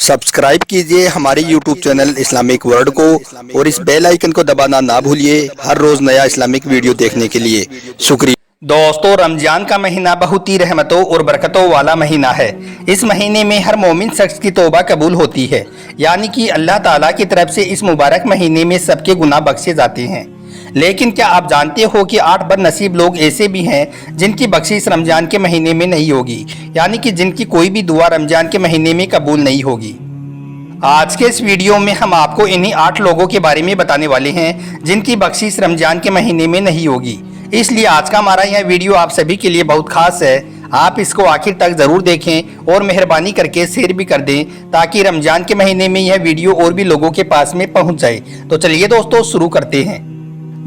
Subscribe कीजिए हमारे YouTube channel Islamic world को और इस बेल आइकन को दबाना ना भूलिए हर रोज नया इस्लामिक वीडियो देखने के लिए। शुक्रिया। दोस्तों, रमजान का महीना बहुत ही रहमतों और बरकतों वाला महीना है। इस महीने में हर मोमिन शख्स की तौबा कबूल होती है, यानी कि अल्लाह ताला की तरफ से इस मुबारक महीने में सबके गुनाह बख्शे जाते हैं। लेकिन क्या आप जानते हो कि 8 बदनसीब लोग ऐसे भी हैं जिनकी बख्शिश रमजान के महीने में नहीं होगी, यानी कि जिनकी कोई भी दुआ रमजान के महीने में कबूल नहीं होगी। आज के इस वीडियो में हम आपको इन्हीं 8 लोगों के बारे में बताने वाले हैं जिनकी बख्शिश रमजान के महीने में नहीं होगी। इसलिए आज का हमारा यह वीडियो आप सभी के लिए बहुत खास है। आप इसको आखिर तक ज़रूर देखें और मेहरबानी करके शेयर भी कर दें ताकि रमजान के महीने में यह वीडियो और भी लोगों के पास में पहुंच जाए। तो चलिए दोस्तों शुरू करते हैं।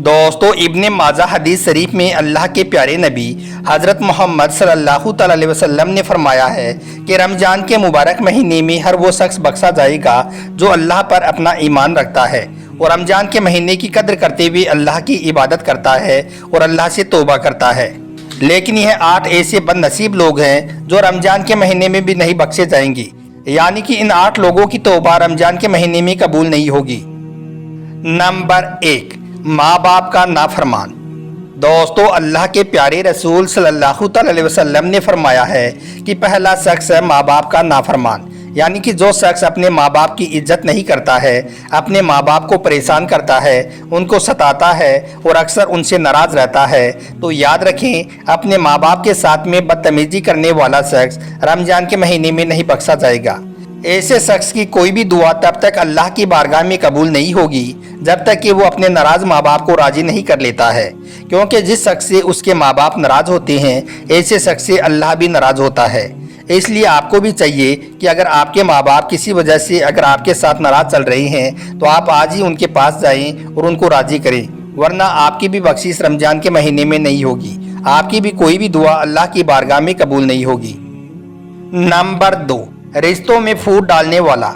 दोस्तों, इब्ने माजा हदीस शरीफ में अल्लाह के प्यारे नबी हज़रत मोहम्मद सल्लल्लाहु अलैहि वसल्लम ने फरमाया है कि रमजान के मुबारक महीने में हर वो शख्स बख्शा जाएगा जो अल्लाह पर अपना ईमान रखता है और रमजान के महीने की कद्र करते हुए अल्लाह की इबादत करता है और अल्लाह से तौबा करता है। लेकिन यह 8 ऐसे बदनसीब लोग हैं जो रमजान के महीने में भी नहीं बख्शे जाएंगे, यानी कि इन 8 लोगों की तौबा रमजान के महीने में कबूल नहीं होगी। नंबर 1, माँ बाप का नाफरमान। दोस्तों, अल्लाह के प्यारे रसूल सल्लल्लाहु अलैहि वसल्लम ने फरमाया है कि पहला शख्स है माँ बाप का नाफरमान, यानी कि जो शख्स अपने माँ बाप की इज्जत नहीं करता है, अपने माँ बाप को परेशान करता है, उनको सताता है और अक्सर उनसे नाराज़ रहता है, तो याद रखें अपने माँ बाप के साथ में बदतमीजी करने वाला शख्स रमजान के महीने में नहीं बख्शा जाएगा। ऐसे शख्स की कोई भी दुआ तब तक अल्लाह की बारगाह में कबूल नहीं होगी जब तक कि वो अपने नाराज़ माँ बाप को राज़ी नहीं कर लेता है, क्योंकि जिस शख्स से उसके माँ बाप नाराज़ होते हैं ऐसे शख्स से अल्लाह भी नाराज़ होता है। इसलिए आपको भी चाहिए कि अगर आपके माँ बाप किसी वजह से अगर आपके साथ नाराज़ चल रहे हैं तो आप आज ही उनके पास जाएं और उनको राज़ी करें, वरना आपकी भी बख्शिश रमजान के महीने में नहीं होगी, आपकी भी कोई भी दुआ अल्लाह की बारगाह में कबूल नहीं होगी। नंबर 2, रिश्तों में फूट डालने वाला।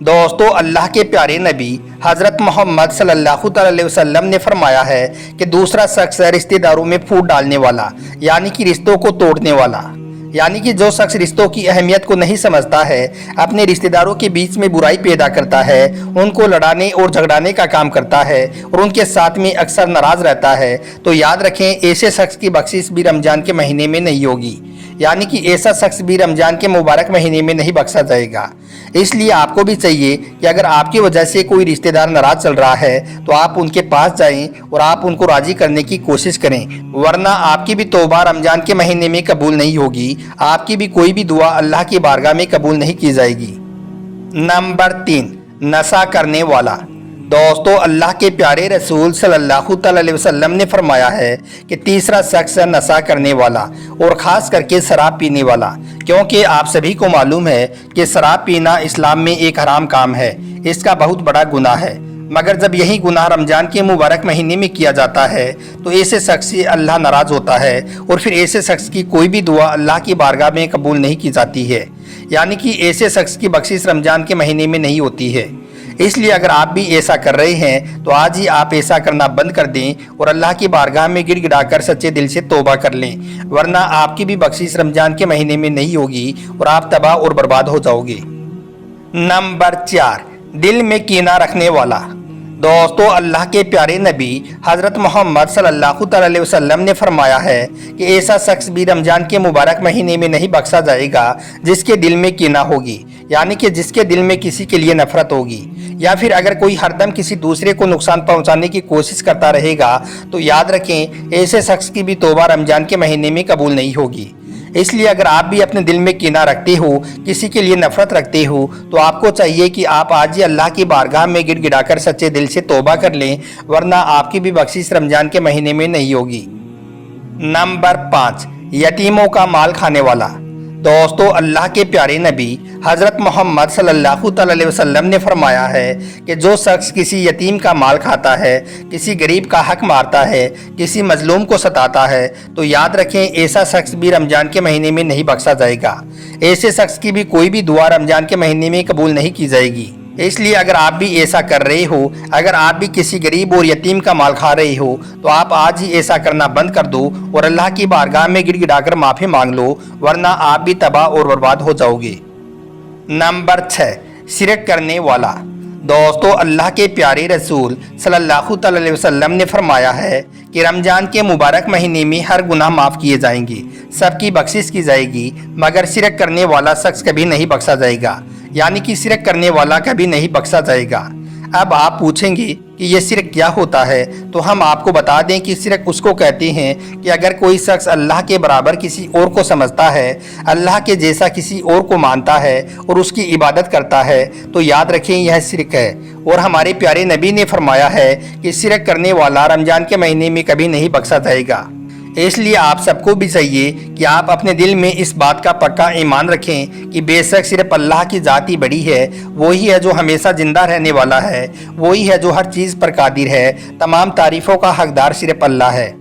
दोस्तों, अल्लाह के प्यारे नबी हज़रत मोहम्मद सल्लल्लाहु अलैहि वसल्लम ने फरमाया है कि दूसरा शख्स है रिश्तेदारों में फूट डालने वाला, यानी कि रिश्तों को तोड़ने वाला। यानी कि जो शख्स रिश्तों की अहमियत को नहीं समझता है, अपने रिश्तेदारों के बीच में बुराई पैदा करता है, उनको लड़ाने और झगड़ाने का काम करता है और उनके साथ में अक्सर नाराज़ रहता है, तो याद रखें ऐसे शख्स की बख्शिश भी रमजान के महीने में नहीं होगी, यानी कि ऐसा शख्स भी रमजान के मुबारक महीने में नहीं बख्शा जाएगा। इसलिए आपको भी चाहिए कि अगर आपकी वजह से कोई रिश्तेदार नाराज़ चल रहा है तो आप उनके पास जाएं और आप उनको राज़ी करने की कोशिश करें, वरना आपकी भी तौबा रमजान के महीने में कबूल नहीं होगी, आपकी भी कोई भी दुआ अल्लाह की बारगाह में कबूल नहीं की जाएगी। नंबर 3, नशा करने वाला। दोस्तों, अल्लाह के प्यारे रसूल सल्लल्लाहु अलैहि वसल्लम ने फरमाया है कि तीसरा शख्स है नशा करने वाला और ख़ास करके शराब पीने वाला, क्योंकि आप सभी को मालूम है कि शराब पीना इस्लाम में एक हराम काम है, इसका बहुत बड़ा गुनाह है। मगर जब यही गुनाह रमजान के मुबारक महीने में किया जाता है तो ऐसे शख्स से अल्लाह नाराज़ होता है और फिर ऐसे शख्स की कोई भी दुआ अल्लाह की बारगाह में कबूल नहीं की जाती है, यानी कि ऐसे शख्स की बख्शिश रमजान के महीने में नहीं होती है। इसलिए अगर आप भी ऐसा कर रहे हैं तो आज ही आप ऐसा करना बंद कर दें और अल्लाह की बारगाह में गिड़गिड़ाकर सच्चे दिल से तौबा कर लें, वरना आपकी भी बख्शिश रमजान के महीने में नहीं होगी और आप तबाह और बर्बाद हो जाओगे। नंबर 4, दिल में कीना रखने वाला। दोस्तों, अल्लाह के प्यारे नबी हज़रत मोहम्मद सल्लल्लाहु अलैहि वसल्लम ने फरमाया है कि ऐसा शख्स भी रमजान के मुबारक महीने में नहीं बख्शा जाएगा जिसके दिल में कीना होगी, यानी कि जिसके दिल में किसी के लिए नफरत होगी, या फिर अगर कोई हरदम किसी दूसरे को नुकसान पहुंचाने की कोशिश करता रहेगा तो याद रखें ऐसे शख्स की भी तौबा रमजान के महीने में कबूल नहीं होगी। इसलिए अगर आप भी अपने दिल में कीना रखते हो, किसी के लिए नफरत रखते हो, तो आपको चाहिए कि आप आज ही अल्लाह की बारगाह में गिड़गिड़ाकर सच्चे दिल से तौबा कर लें, वरना आपकी भी बख्शिश रमजान के महीने में नहीं होगी। नंबर 5, यतीमों का माल खाने वाला। दोस्तों, अल्लाह के प्यारे नबी हज़रत मोहम्मद सल्लल्लाहु अलैहि वसल्लम ने फरमाया है कि जो शख्स किसी यतीम का माल खाता है, किसी गरीब का हक मारता है, किसी मजलूम को सताता है, तो याद रखें ऐसा शख्स भी रमजान के महीने में नहीं बख्शा जाएगा। ऐसे शख्स की भी कोई भी दुआ रमजान के महीने में कबूल नहीं की जाएगी। इसलिए अगर आप भी ऐसा कर रहे हो, अगर आप भी किसी गरीब और यतीम का माल खा रहे हो, तो आप आज ही ऐसा करना बंद कर दो और अल्लाह की बारगाह में गिड़गिड़ाकर माफ़ी मांग लो, वरना आप भी तबाह और बर्बाद हो जाओगे। नंबर 6, शिरक करने वाला। दोस्तों, अल्लाह के प्यारे रसूल सल्लल्लाहु अलैहि वसल्लम ने फरमाया है कि रमज़ान के मुबारक महीने में हर गुनाह माफ़ किए जाएंगे, सबकी बख्शिश की जाएगी, मगर शिरक करने वाला शख्स कभी नहीं बख्शा जाएगा। यानी कि शिरक करने वाला कभी नहीं बख्शा जाएगा। अब आप पूछेंगे कि ये शिरक क्या होता है, तो हम आपको बता दें कि शिरक उसको कहते हैं कि अगर कोई शख्स अल्लाह के बराबर किसी और को समझता है, अल्लाह के जैसा किसी और को मानता है और उसकी इबादत करता है, तो याद रखें यह शिरक है। और हमारे प्यारे नबी ने फरमाया है कि शिरक करने वाला रमज़ान के महीने में कभी नहीं बख्शा जाएगा। इसलिए आप सबको भी चाहिए कि आप अपने दिल में इस बात का पक्का ईमान रखें कि बेशक सिर्फ अल्लाह की ज़ात ही बड़ी है, वही है जो हमेशा ज़िंदा रहने वाला है, वही है जो हर चीज़ पर कादिर है, तमाम तारीफ़ों का हकदार सिर्फ अल्लाह है।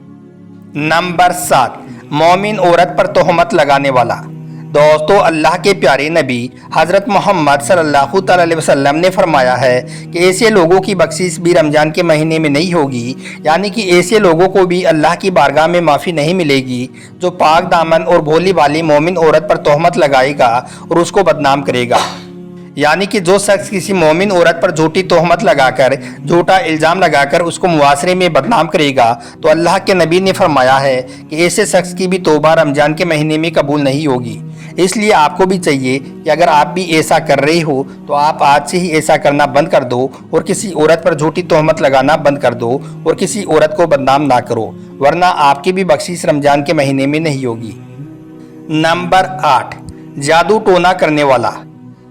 नंबर 7, मोमिन औरत पर तोहमत लगाने वाला। दोस्तों, अल्लाह के प्यारे नबी हज़रत मोहम्मद सल्लल्लाहु अलैहि वसल्लम ने फरमाया है कि ऐसे लोगों की बख्शिश भी रमज़ान के महीने में नहीं होगी। यानी कि ऐसे लोगों को भी अल्लाह की बारगाह में माफ़ी नहीं मिलेगी जो पाक दामन और भोली वाली मोमिन औरत पर तोहमत लगाएगा और उसको बदनाम करेगा। यानी कि जो शख्स किसी मोमिन औरत पर झूठी तोहमत लगाकर, झूठा इल्ज़ाम लगाकर उसको मुआशरे में बदनाम करेगा, तो अल्लाह के नबी ने फरमाया है कि ऐसे शख्स की भी तौबा रमज़ान के महीने में कबूल नहीं होगी। इसलिए आपको भी चाहिए कि अगर आप भी ऐसा कर रहे हो तो आप आज से ही ऐसा करना बंद कर दो और किसी औरत पर झूठी तोहमत लगाना बंद कर दो और किसी औरत को बदनाम ना करो, वरना आपकी भी बख्शिश रमज़ान के महीने में नहीं होगी। नंबर 8, जादू टोना करने वाला।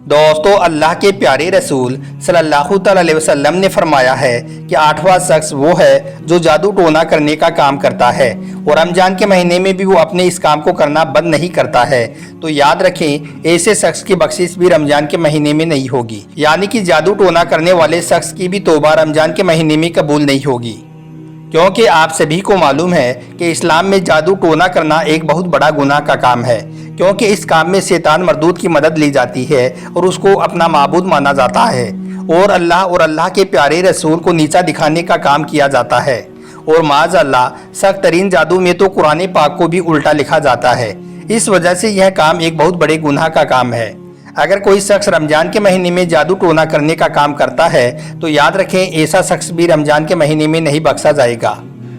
दोस्तों, अल्लाह के प्यारे रसूल सल्लल्लाहु अलैहि वसल्लम ने फरमाया है कि 8वां शख्स वो है जो जादू टोना करने का काम करता है और रमज़ान के महीने में भी वो अपने इस काम को करना बंद नहीं करता है। तो याद रखें, ऐसे शख्स की बख्शिश भी रमज़ान के महीने में नहीं होगी। यानी कि जादू टोना करने वाले शख्स की भी तौबा रमज़ान के महीने में कबूल नहीं होगी, क्योंकि आप सभी को मालूम है कि इस्लाम में जादू टोना करना एक बहुत बड़ा गुनाह का काम है, क्योंकि इस काम में शैतान मरदूद की मदद ली जाती है और उसको अपना माबूद माना जाता है और अल्लाह के प्यारे रसूल को नीचा दिखाने का काम किया जाता है। और माज़अल्लाह सख्त तरीन जादू में तो कुरान पाक को भी उल्टा लिखा जाता है। इस वजह से यह काम एक बहुत बड़े गुनाह का काम है। अगर कोई शख्स रमज़ान के महीने में जादू टोना करने का काम करता है तो याद रखें ऐसा शख्स भी रमज़ान के महीने में नहीं बख्शा जाएगा।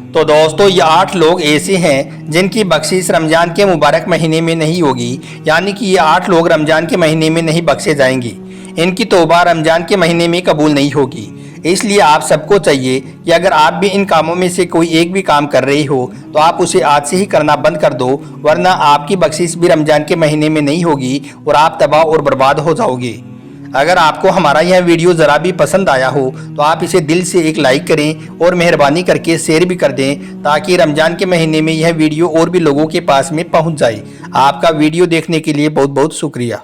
तो दोस्तों, ये 8 लोग ऐसे हैं जिनकी बख्शिश रमज़ान के मुबारक महीने में नहीं होगी। यानी कि ये 8 लोग रमज़ान के महीने में नहीं बख्शे जाएंगे, इनकी तौबा रमज़ान के महीने में कबूल नहीं होगी। इसलिए आप सबको चाहिए कि अगर आप भी इन कामों में से कोई एक भी काम कर रहे हो तो आप उसे आज से ही करना बंद कर दो, वरना आपकी बख्शिश भी रमज़ान के महीने में नहीं होगी और आप तबाह और बर्बाद हो जाओगे। अगर आपको हमारा यह वीडियो ज़रा भी पसंद आया हो तो आप इसे दिल से एक लाइक करें और मेहरबानी करके शेयर भी कर दें, ताकि रमज़ान के महीने में यह वीडियो और भी लोगों के पास में पहुंच जाए। आपका वीडियो देखने के लिए बहुत बहुत शुक्रिया।